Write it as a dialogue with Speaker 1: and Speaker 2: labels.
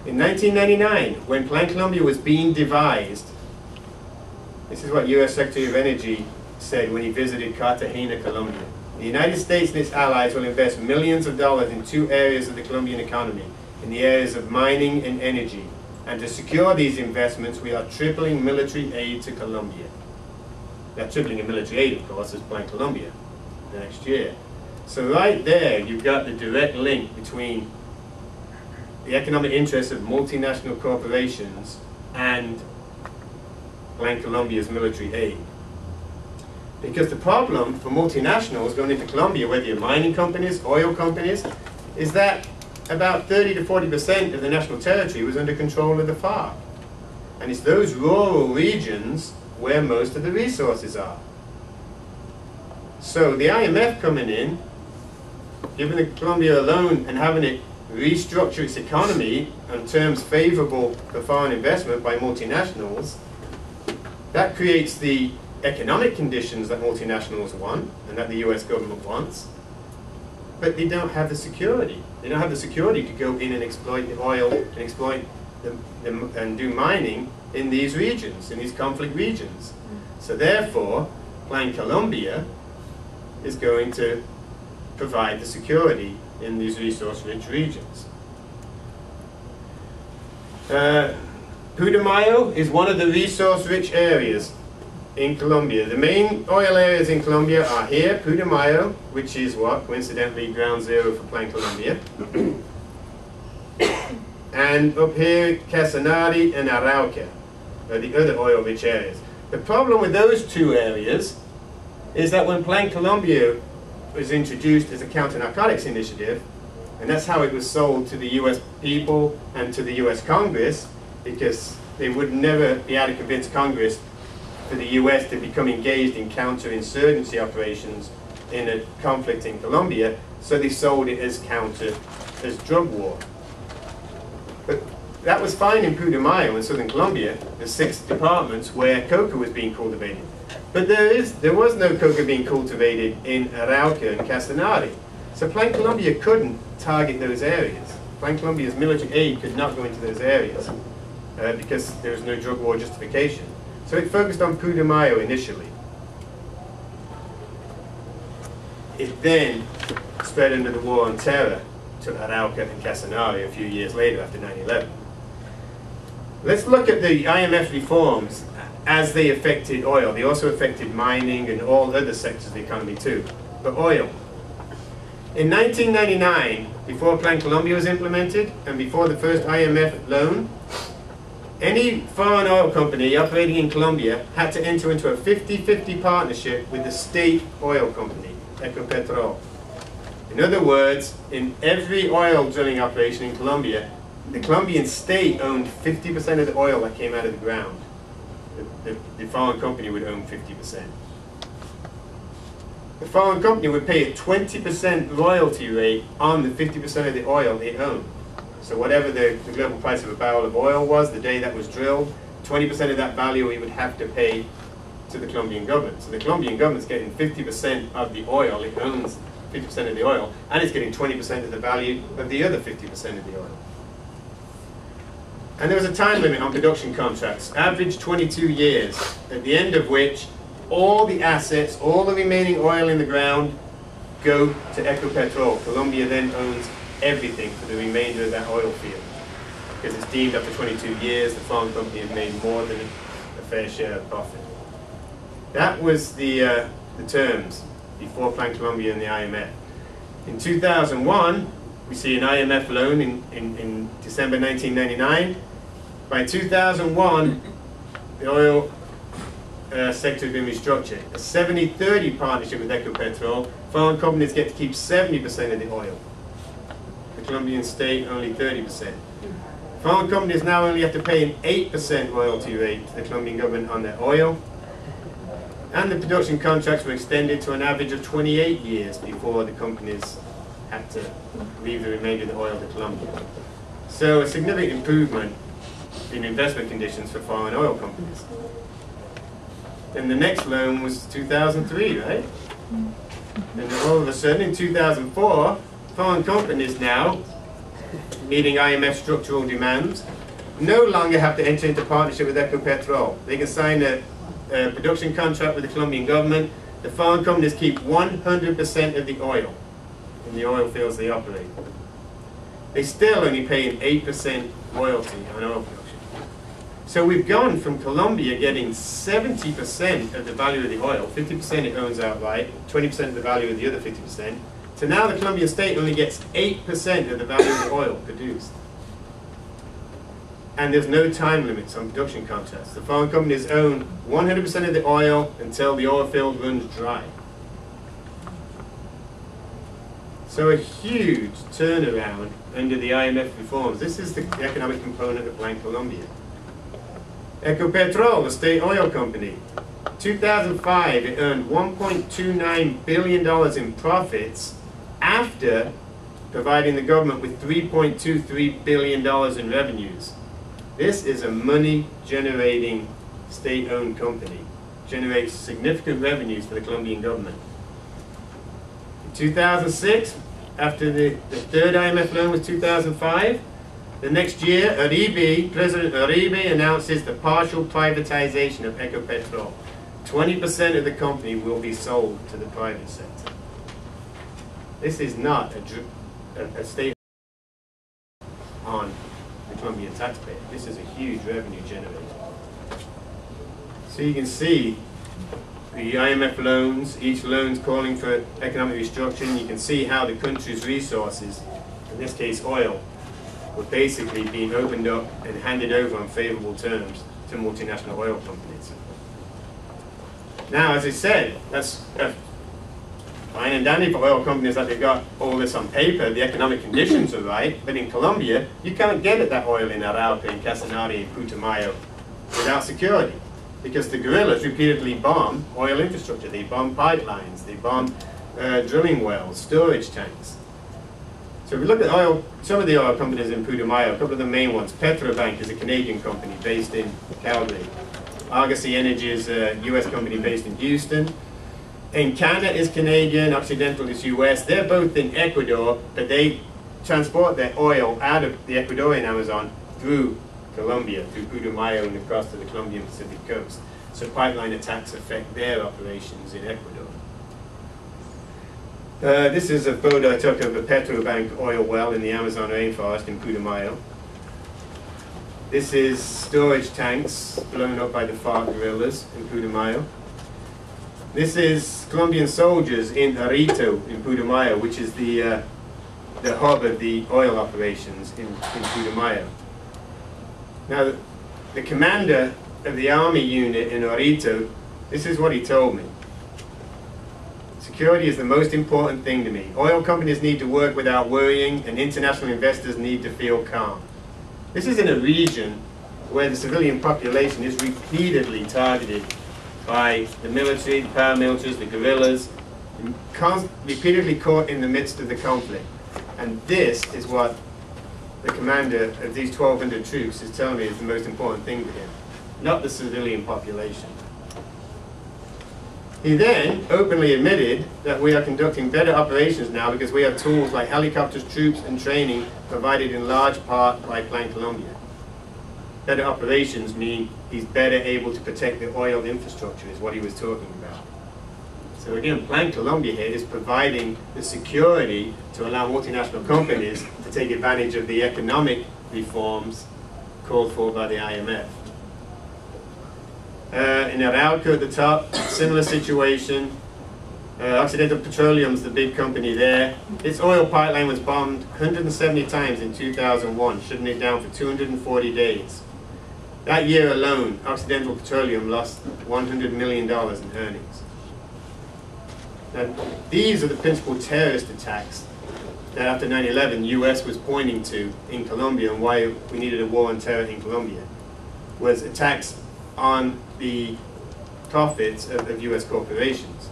Speaker 1: In 1999, when Plan Colombia was being devised, this is what U.S. Secretary of Energy said when he visited Cartagena, Colombia. The United States and its allies will invest millions of dollars in two areas of the Colombian economy, in the areas of mining and energy. And to secure these investments, we are tripling military aid to Colombia. They're tripling in military aid, of course, as Plan Colombia the next year. So right there, you've got the direct link between the economic interests of multinational corporations and Plan Colombia's military aid. Because the problem for multinationals going into Colombia, whether you're mining companies, oil companies, is that about 30 to 40% of the national territory was under control of the FARC. And it's those rural regions where most of the resources are. So the IMF coming in, giving Colombia a loan and having it restructure its economy on terms favorable for foreign investment by multinationals, that creates the economic conditions that multinationals want and that the US government wants, but they don't have the security. They don't have the security to go in and exploit the oil and exploit and do mining in these regions, in these conflict regions. So therefore, Plan Colombia is going to provide the security in these resource-rich regions. Putumayo is one of the resource-rich areas in Colombia. The main oil areas in Colombia are here, Putumayo, which is what, coincidentally, ground zero for Plan Colombia. And up here, Casanare and Arauca are the other oil-rich areas. The problem with those two areas is that when Plan Colombia was introduced as a counter-narcotics initiative, and that's how it was sold to the US people and to the US Congress, because they would never be able to convince Congress for the US to become engaged in counter-insurgency operations in a conflict in Colombia, so they sold it as drug war. But that was fine in Putumayo in southern Colombia, the 6 departments where coca was being cultivated. But there was no coca being cultivated in Arauca and Casanare. So Plan Colombia couldn't target those areas. Plan Colombia's military aid could not go into those areas because there was no drug war justification. So it focused on Putumayo initially. It then spread under the war on terror to Arauca and Casanare a few years later after 9/11. Let's look at the IMF reforms as they affected oil. They also affected mining and all other sectors of the economy too. But oil. In 1999, before Plan Colombia was implemented and before the first IMF loan, any foreign oil company operating in Colombia had to enter into a 50-50 partnership with the state oil company, Ecopetrol. In other words, in every oil drilling operation in Colombia, the Colombian state owned 50% of the oil that came out of the ground. The foreign company would own 50%. The foreign company would pay a 20% royalty rate on the 50% of the oil it owned. So whatever the global price of a barrel of oil was the day that was drilled, 20% of that value it would have to pay to the Colombian government. So the Colombian government's getting 50% of the oil, it owns 50% of the oil, and it's getting 20% of the value of the other 50% of the oil. And there was a time limit on production contracts, average 22 years, at the end of which all the assets, all the remaining oil in the ground go to Ecopetrol. Colombia then owns everything for the remainder of that oil field. Because it's deemed after 22 years, the foreign company has made more than a fair share of profit. That was the terms before Plan Colombia and the IMF. In 2001, we see an IMF loan in December 1999. By 2001, the oil sector had been restructured. A 70-30 partnership with Ecopetrol. Foreign companies get to keep 70% of the oil. The Colombian state only 30%. Foreign companies now only have to pay an 8% royalty rate to the Colombian government on their oil. And the production contracts were extended to an average of 28 years before the companies had to leave the remainder of the oil to Colombia. So a significant improvement in investment conditions for foreign oil companies. Then the next loan was 2003, right? And all of a sudden in 2004, foreign companies now meeting IMF structural demands, no longer have to enter into partnership with Ecopetrol. They can sign a production contract with the Colombian government. The foreign companies keep 100% of the oil in the oil fields they operate. They still only pay an 8% royalty on oil production. So we've gone from Colombia getting 70% of the value of the oil, 50% it owns outright, 20% of the value of the other 50%, to now the Colombian state only gets 8% of the value of the oil produced. And there's no time limits on production contracts. The foreign companies own 100% of the oil until the oil field runs dry. So a huge turnaround under the IMF reforms. This is the economic component of Plan Colombia. Ecopetrol, the state oil company, 2005 it earned $1.29 billion in profits after providing the government with $3.23 billion in revenues. This is a money-generating state-owned company. Generates significant revenues for the Colombian government. In 2006, after the third IMF loan was 2005, the next year, President Uribe announces the partial privatization of Ecopetrol. 20% of the company will be sold to the private sector. This is not a state on the Colombian taxpayer. This is a huge revenue generator. So you can see the IMF loans, each loan's calling for economic restructuring. You can see how the country's resources, in this case oil, were basically being opened up and handed over on favorable terms to multinational oil companies. Now, as I said, that's fine and dandy for oil companies that they've got all this on paper, the economic conditions are right, but in Colombia, you can't get at that oil in Arauca, in Casanare, in Putumayo without security, because the guerrillas repeatedly bomb oil infrastructure. They bomb pipelines, they bomb drilling wells, storage tanks. So if we look at oil, some of the oil companies in Putumayo, a couple of the main ones, Petrobank is a Canadian company based in Calgary. Argosy Energy is a US company based in Houston. Encana is Canadian, Occidental is US. They're both in Ecuador, but they transport their oil out of the Ecuadorian Amazon through Colombia, through Putumayo and across to the Colombian Pacific coast. So pipeline attacks affect their operations in Ecuador. This is a photo I took of a Petrobank oil well in the Amazon rainforest in Putumayo. This is storage tanks blown up by the FARC guerrillas in Putumayo. This is Colombian soldiers in Arito in Putumayo, which is the hub of the oil operations in Putumayo. Now, the commander of the army unit in Arito, this is what he told me. Security is the most important thing to me. Oil companies need to work without worrying, and international investors need to feel calm. This is in a region where the civilian population is repeatedly targeted by the military, the paramilitaries, the guerrillas, repeatedly caught in the midst of the conflict. And this is what the commander of these 1,200 troops is telling me is the most important thing to him, not the civilian population. He then openly admitted that we are conducting better operations now because we have tools like helicopters, troops, and training provided in large part by Plan Colombia. Better operations mean he's better able to protect the oil infrastructure, is what he was talking about. So again, Plan Colombia here is providing the security to allow multinational companies to take advantage of the economic reforms called for by the IMF. In Arauca at the top, similar situation. Occidental Petroleum's the big company there. Its oil pipeline was bombed 170 times in 2001, shutting it down for 240 days. That year alone, Occidental Petroleum lost $100 million in earnings. Now, these are the principal terrorist attacks that after 9/11, US was pointing to in Colombia, and why we needed a war on terror in Colombia, was attacks on the profits of US corporations.